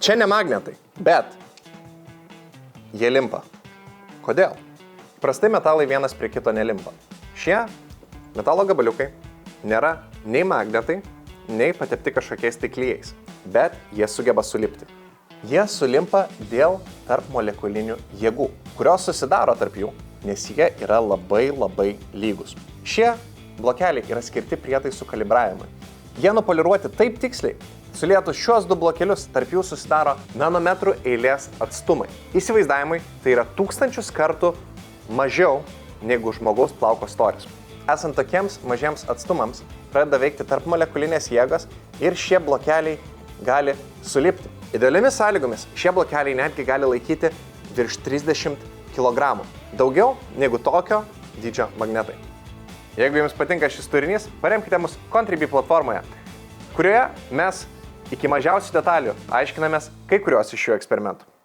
Čia ne magnetai, bet jie limpa. Kodėl? Prastai metalai vienas prie kito nelimpa. Šie metalo gabaliukai nėra nei magnetai, nei patepti kažkokiais klijais, bet jie sugeba sulipti. Jie sulimpa dėl tarpmolekulinių jėgų, kurios susidaro tarp jų, nes jie yra labai lygus. Šie blokeliai yra skirti prietaisų kalibravimui. Jie nupoliruoti taip tiksliai, sulietus šiuos du blokelius, tarp jų susidaro nanometrų eilės atstumai. Įsivaizdavimui tai yra 1000 kartų mažiau negu žmogaus plauko storis. Esant tokiems mažiems atstumams, pradeda veikti tarpmolekulinės jėgos ir šie blokeliai gali sulipti. Idealiomis sąlygomis šie blokeliai netgi gali laikyti virš 30 kg. Daugiau negu tokio dydžio magnetai. Jeigu jums patinka šis turinys, paremkite mus Contribui platformoje, kurioje mes iki mažiausių detalių aiškinamės kai kuriuos iš šių eksperimentų.